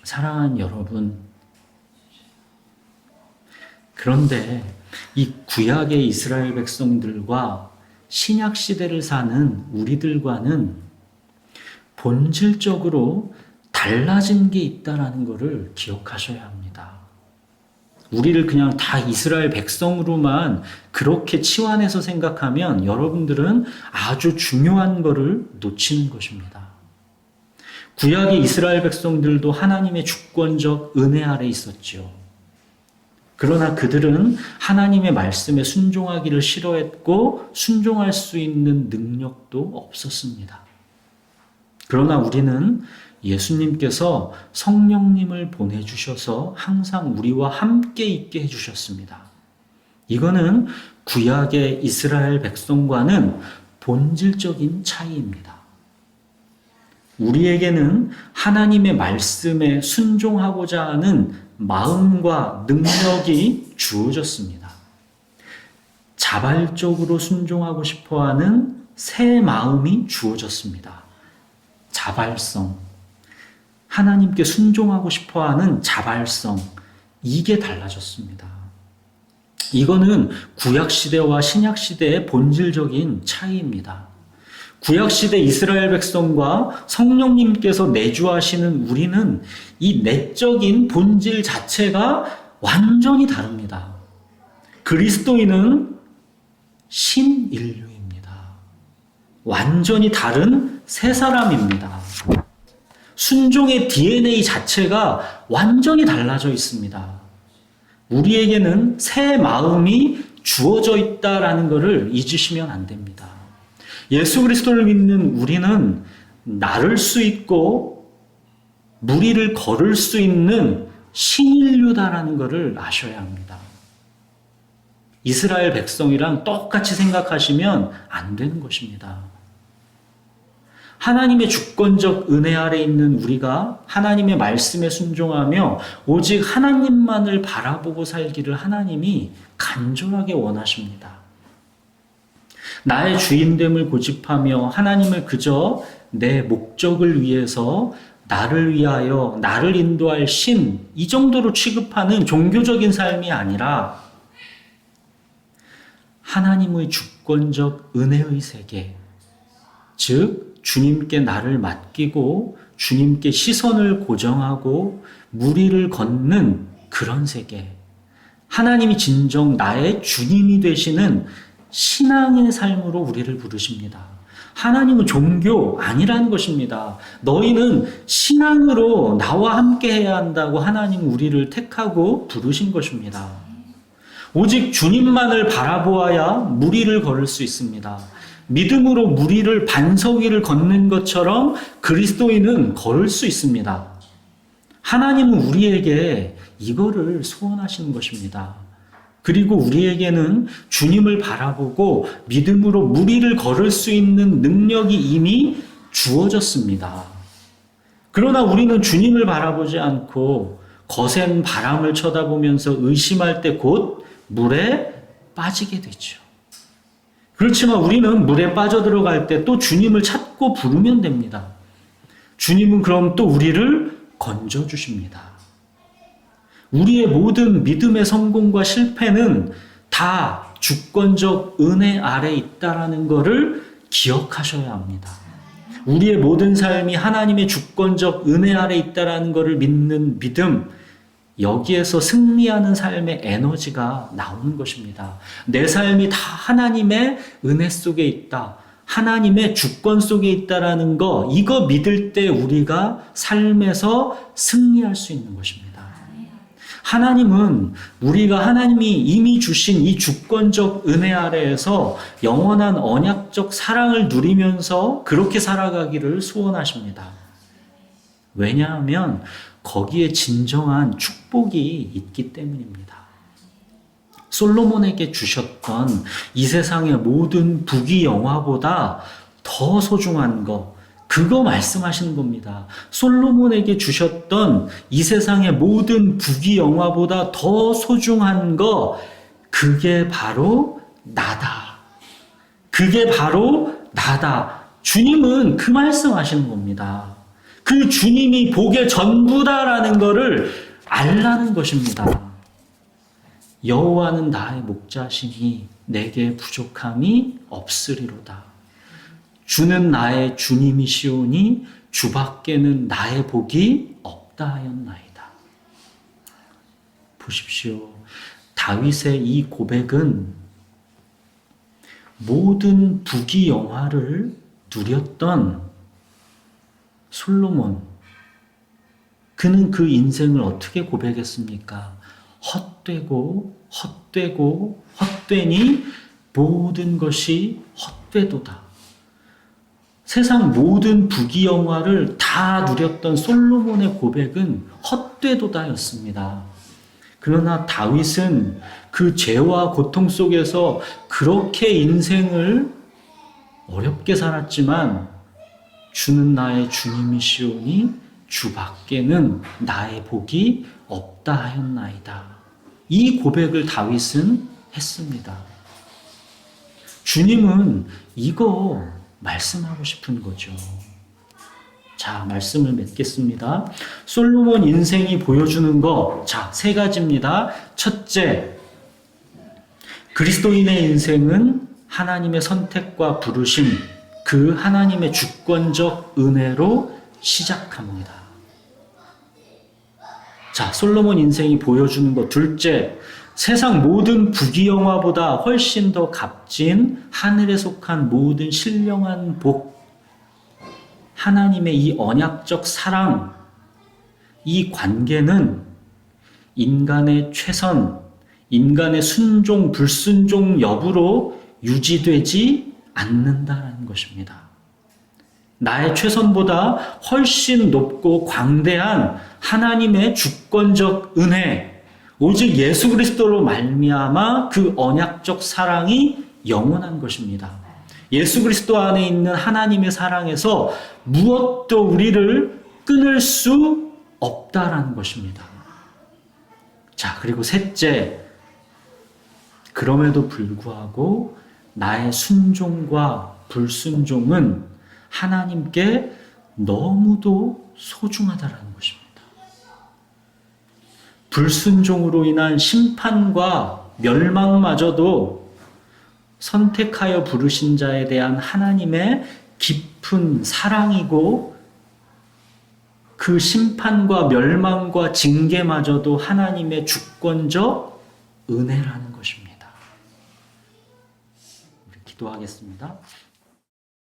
사랑하는 여러분, 그런데 이 구약의 이스라엘 백성들과 신약 시대를 사는 우리들과는 본질적으로 달라진 게 있다는 것을 기억하셔야 합니다. 우리를 그냥 다 이스라엘 백성으로만 그렇게 치환해서 생각하면 여러분들은 아주 중요한 것을 놓치는 것입니다. 구약의 이스라엘 백성들도 하나님의 주권적 은혜 아래 있었죠. 그러나 그들은 하나님의 말씀에 순종하기를 싫어했고 순종할 수 있는 능력도 없었습니다. 그러나 우리는 예수님께서 성령님을 보내주셔서 항상 우리와 함께 있게 해주셨습니다. 이거는 구약의 이스라엘 백성과는 본질적인 차이입니다. 우리에게는 하나님의 말씀에 순종하고자 하는 마음과 능력이 주어졌습니다. 자발적으로 순종하고 싶어하는 새 마음이 주어졌습니다. 자발성. 하나님께 순종하고 싶어하는 자발성. 이게 달라졌습니다. 이거는 구약시대와 신약시대의 본질적인 차이입니다. 구약시대 이스라엘 백성과 성령님께서 내주하시는 우리는 이 내적인 본질 자체가 완전히 다릅니다. 그리스도인은 신인류입니다. 완전히 다른 새 사람입니다. 순종의 DNA 자체가 완전히 달라져 있습니다. 우리에게는 새 마음이 주어져 있다라는 것을 잊으시면 안 됩니다. 예수 그리스도를 믿는 우리는 나를 수 있고 무리를 걸을 수 있는 신인류다라는 것을 아셔야 합니다. 이스라엘 백성이랑 똑같이 생각하시면 안 되는 것입니다. 하나님의 주권적 은혜 아래 있는 우리가 하나님의 말씀에 순종하며 오직 하나님만을 바라보고 살기를 하나님이 간절하게 원하십니다. 나의 주인됨을 고집하며 하나님을 그저 내 목적을 위해서 나를 위하여 나를 인도할 신, 이 정도로 취급하는 종교적인 삶이 아니라 하나님의 주권적 은혜의 세계, 즉 주님께 나를 맡기고 주님께 시선을 고정하고 무리를 걷는 그런 세계, 하나님이 진정 나의 주님이 되시는 신앙의 삶으로 우리를 부르십니다. 하나님은 종교 아니라는 것입니다. 너희는 신앙으로 나와 함께 해야 한다고 하나님 우리를 택하고 부르신 것입니다. 오직 주님만을 바라보아야 무리를 걸을 수 있습니다. 믿음으로 무리를 반석 위를 걷는 것처럼 그리스도인은 걸을 수 있습니다. 하나님은 우리에게 이거를 소원하시는 것입니다. 그리고 우리에게는 주님을 바라보고 믿음으로 무리를 걸을 수 있는 능력이 이미 주어졌습니다. 그러나 우리는 주님을 바라보지 않고 거센 바람을 쳐다보면서 의심할 때 곧 물에 빠지게 되죠. 그렇지만 우리는 물에 빠져들어갈 때 또 주님을 찾고 부르면 됩니다. 주님은 그럼 또 우리를 건져주십니다. 우리의 모든 믿음의 성공과 실패는 다 주권적 은혜 아래 있다라는 것을 기억하셔야 합니다. 우리의 모든 삶이 하나님의 주권적 은혜 아래 있다라는 것을 믿는 믿음, 여기에서 승리하는 삶의 에너지가 나오는 것입니다. 내 삶이 다 하나님의 은혜 속에 있다. 하나님의 주권 속에 있다라는 거, 이거 믿을 때 우리가 삶에서 승리할 수 있는 것입니다. 하나님은 우리가 하나님이 이미 주신 이 주권적 은혜 아래에서 영원한 언약적 사랑을 누리면서 그렇게 살아가기를 소원하십니다. 왜냐하면 거기에 진정한 축복이 있기 때문입니다. 솔로몬에게 주셨던 이 세상의 모든 부귀 영화보다 더 소중한 것, 그거 말씀하시는 겁니다. 솔로몬에게 주셨던 이 세상의 모든 부귀 영화보다 더 소중한 거, 그게 바로 나다. 그게 바로 나다. 주님은 그 말씀하시는 겁니다. 그 주님이 복의 전부다라는 것을 알라는 것입니다. 여호와는 나의 목자시니 내게 부족함이 없으리로다. 주는 나의 주님이시오니 주밖에는 나의 복이 없다 하였나이다. 보십시오. 다윗의 이 고백은 모든 부귀 영화를 누렸던 솔로몬, 그는 그 인생을 어떻게 고백했습니까? 헛되고 헛되고 헛되니 모든 것이 헛되도다. 세상 모든 부귀 영화를 다 누렸던 솔로몬의 고백은 헛되도다였습니다. 그러나 다윗은 그 죄와 고통 속에서 그렇게 인생을 어렵게 살았지만 주는 나의 주님이시오니 주밖에는 나의 복이 없다 하였나이다. 이 고백을 다윗은 했습니다. 주님은 이거 말씀하고 싶은 거죠. 자, 말씀을 맺겠습니다. 솔로몬 인생이 보여주는 거, 자, 세 가지입니다. 첫째, 그리스도인의 인생은 하나님의 선택과 부르심, 그 하나님의 주권적 은혜로 시작합니다. 자, 솔로몬 인생이 보여주는 것. 둘째, 세상 모든 부귀 영화보다 훨씬 더 값진 하늘에 속한 모든 신령한 복, 하나님의 이 언약적 사랑, 이 관계는 인간의 최선, 인간의 순종, 불순종 여부로 유지되지 않는다는 것입니다. 나의 최선보다 훨씬 높고 광대한 하나님의 주권적 은혜, 오직 예수 그리스도로 말미암아 그 언약적 사랑이 영원한 것입니다. 예수 그리스도 안에 있는 하나님의 사랑에서 무엇도 우리를 끊을 수 없다라는 것입니다. 자, 그리고 셋째, 그럼에도 불구하고 나의 순종과 불순종은 하나님께 너무도 소중하다라는 것입니다. 불순종으로 인한 심판과 멸망마저도 선택하여 부르신 자에 대한 하나님의 깊은 사랑이고, 그 심판과 멸망과 징계마저도 하나님의 주권적 은혜라는 것입니다. 우리 기도하겠습니다.